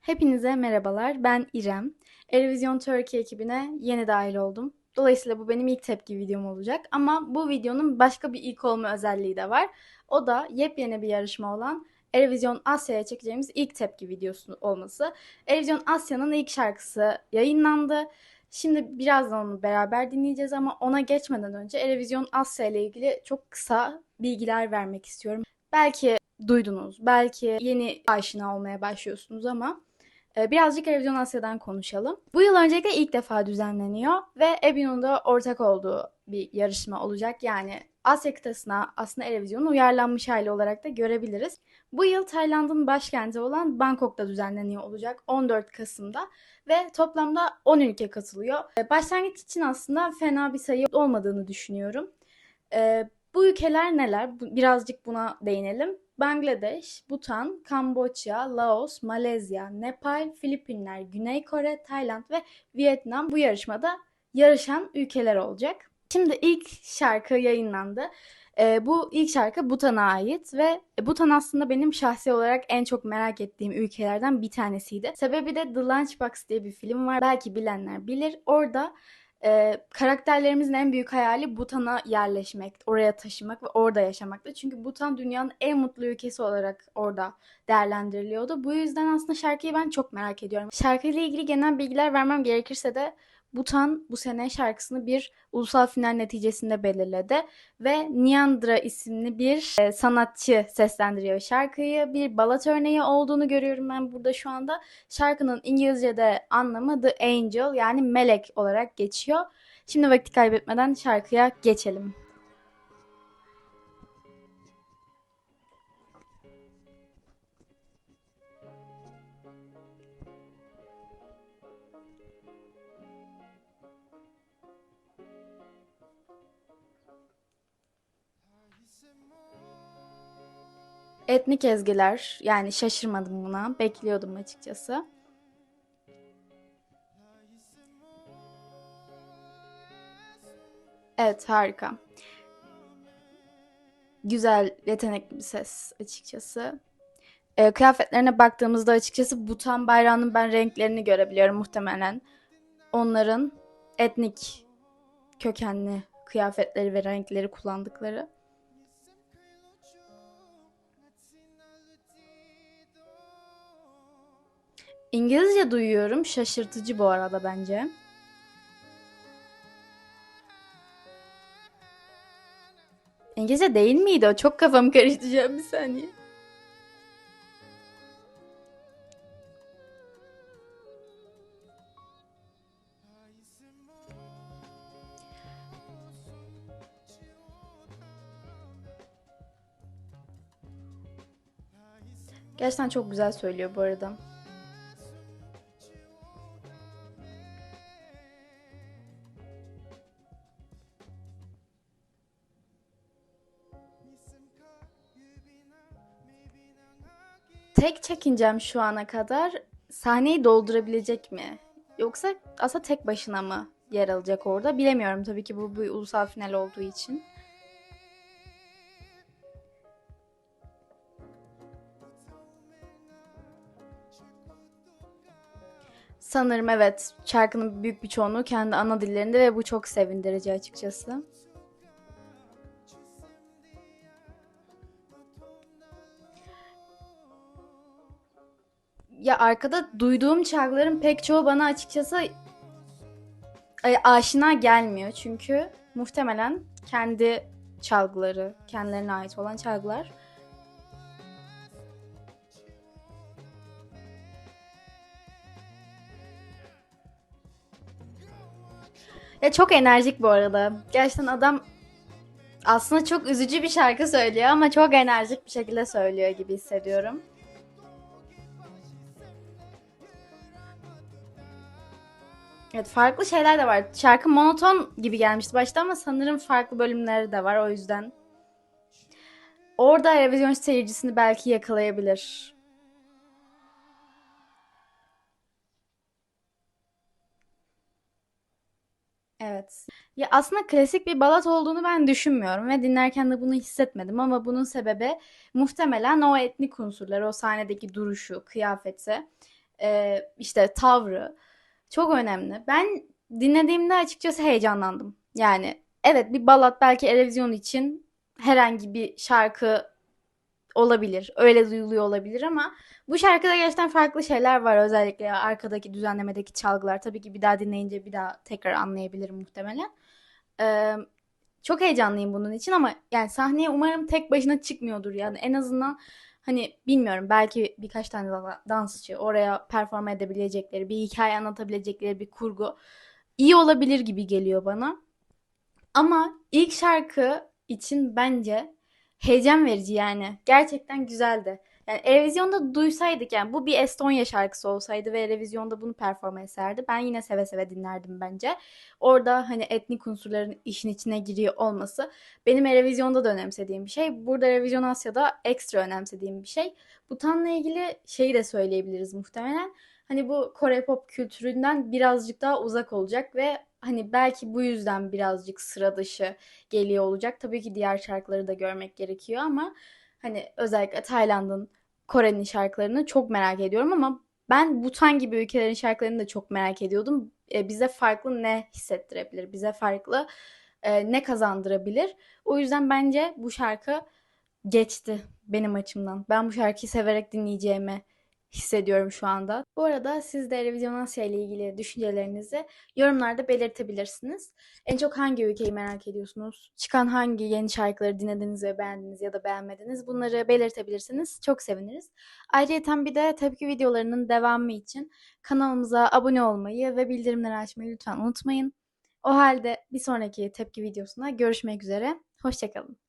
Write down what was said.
Hepinize merhabalar. Ben İrem. Eurovision Turkey ekibine yeni dahil oldum. Dolayısıyla bu benim ilk tepki videom olacak. Ama bu videonun başka bir ilk olma özelliği de var. O da yepyeni bir yarışma olan Eurovision Asya'ya çekeceğimiz ilk tepki videosu olması. Eurovision Asya'nın ilk şarkısı yayınlandı. Şimdi birazdan onu beraber dinleyeceğiz ama ona geçmeden önce Eurovision Asya ile ilgili çok kısa bilgiler vermek istiyorum. Belki duydunuz, belki yeni aşina olmaya başlıyorsunuz ama birazcık Eurovision Asya'dan konuşalım. Bu yıl öncelikle ilk defa düzenleniyor ve EBİ'nin de ortak olduğu bir yarışma olacak. Yani Asya kıtasına aslında Eurovision'un uyarlanmış hali olarak da görebiliriz. Bu yıl Tayland'ın başkenti olan Bangkok'ta düzenleniyor olacak 14 Kasım'da ve toplamda 10 ülke katılıyor. Başlangıç için aslında fena bir sayı olmadığını düşünüyorum. Bu ülkeler neler? Birazcık buna değinelim. Bangladeş, Bhutan, Kamboçya, Laos, Malezya, Nepal, Filipinler, Güney Kore, Tayland ve Vietnam bu yarışmada yarışan ülkeler olacak. Şimdi ilk şarkı yayınlandı. Bu ilk şarkı Bhutan'a ait ve Bhutan aslında benim şahsi olarak en çok merak ettiğim ülkelerden bir tanesiydi. Sebebi de The Lunchbox diye bir film var. Belki bilenler bilir. Orada karakterlerimizin en büyük hayali Bhutan'a yerleşmek, oraya taşımak ve orada yaşamaktı. Çünkü Bhutan dünyanın en mutlu ülkesi olarak orada değerlendiriliyordu. Bu yüzden aslında şarkıyı ben çok merak ediyorum. Şarkıyla ilgili genel bilgiler vermem gerekirse de Bhutan bu sene şarkısını bir ulusal final neticesinde belirledi ve Neandra isimli bir sanatçı seslendiriyor şarkıyı. Bir balat örneği olduğunu görüyorum ben burada şu anda. Şarkının İngilizce'de anlamı The Angel yani melek olarak geçiyor. Şimdi vakit kaybetmeden şarkıya geçelim. Etnik ezgiler yani şaşırmadım buna. Bekliyordum açıkçası. Evet, harika. Güzel, yetenekli bir ses açıkçası. Kıyafetlerine baktığımızda açıkçası Bhutan bayrağının ben renklerini görebiliyorum muhtemelen. Onların etnik kökenli kıyafetleri ve renkleri kullandıkları. İngilizce duyuyorum. Şaşırtıcı bu arada bence. İngilizce değil miydi o? Çok kafam karıştıracağım bir saniye. Gerçekten çok güzel söylüyor bu arada. Tek çekincem şu ana kadar sahneyi doldurabilecek mi? Yoksa aslında tek başına mı yer alacak orada? Bilemiyorum tabii ki bu bir ulusal final olduğu için. Sanırım evet şarkının büyük bir çoğunluğu kendi ana dillerinde ve bu çok sevindirici açıkçası. Ya arkada duyduğum çalgıların pek çoğu bana açıkçası aşina gelmiyor. Çünkü muhtemelen kendi çalgıları, kendilerine ait olan çalgılar. Ya çok enerjik bu arada. Gerçekten adam aslında çok üzücü bir şarkı söylüyor ama çok enerjik bir şekilde söylüyor gibi hissediyorum. Evet, farklı şeyler de var. Şarkı monoton gibi gelmişti başta ama sanırım farklı bölümleri de var o yüzden. Orada Eurovision seyircisini belki yakalayabilir. Evet. Ya aslında klasik bir balat olduğunu ben düşünmüyorum ve dinlerken de bunu hissetmedim ama bunun sebebi muhtemelen o etnik unsurları, o sahnedeki duruşu, kıyafeti. işte tavrı çok önemli. Ben dinlediğimde açıkçası heyecanlandım. Yani evet, bir balat belki Eurovision için herhangi bir şarkı olabilir. Öyle duyuluyor olabilir ama bu şarkıda gerçekten farklı şeyler var. Özellikle arkadaki düzenlemedeki çalgılar. Tabii ki bir daha dinleyince bir daha tekrar anlayabilirim muhtemelen. Ee, Çok heyecanlıyım bunun için ama yani sahneye umarım tek başına çıkmıyordur. Yani en azından hani bilmiyorum, belki birkaç tane dansçı oraya perform edebilecekleri, bir hikaye anlatabilecekleri bir kurgu iyi olabilir gibi geliyor bana. Ama ilk şarkı için bence heyecan verici yani. Gerçekten güzeldi. Yani Eurovision'da duysaydık, yani bu bir Estonya şarkısı olsaydı ve Eurovision'da bunu perform ederdi, ben yine seve seve dinlerdim bence. Orada hani etnik unsurların işin içine giriyor olması benim Eurovision'da da önemsediğim bir şey. Burada Eurovision Asya'da ekstra önemsediğim bir şey. Butan'la ilgili şeyi de söyleyebiliriz muhtemelen. Hani bu Kore pop kültüründen birazcık daha uzak olacak ve hani belki bu yüzden birazcık sıra dışı geliyor olacak. Tabii ki diğer şarkıları da görmek gerekiyor ama hani özellikle Tayland'ın, Kore'nin şarkılarını çok merak ediyorum ama ben Butan gibi ülkelerin şarkılarını da çok merak ediyordum. Bize farklı ne hissettirebilir? Bize farklı ne kazandırabilir? O yüzden bence bu şarkı geçti benim açımdan. Ben bu şarkıyı severek dinleyeceğimi hissediyorum şu anda. Bu arada siz de Eurovision Asya ile ilgili düşüncelerinizi yorumlarda belirtebilirsiniz. En çok hangi ülkeyi merak ediyorsunuz? Çıkan hangi yeni şarkıları dinlediniz ve beğendiniz ya da beğenmediniz? Bunları belirtebilirsiniz. Çok seviniriz. Ayrıca bir de tepki videolarının devamı için kanalımıza abone olmayı ve bildirimleri açmayı lütfen unutmayın. O halde bir sonraki tepki videosunda görüşmek üzere. Hoşçakalın.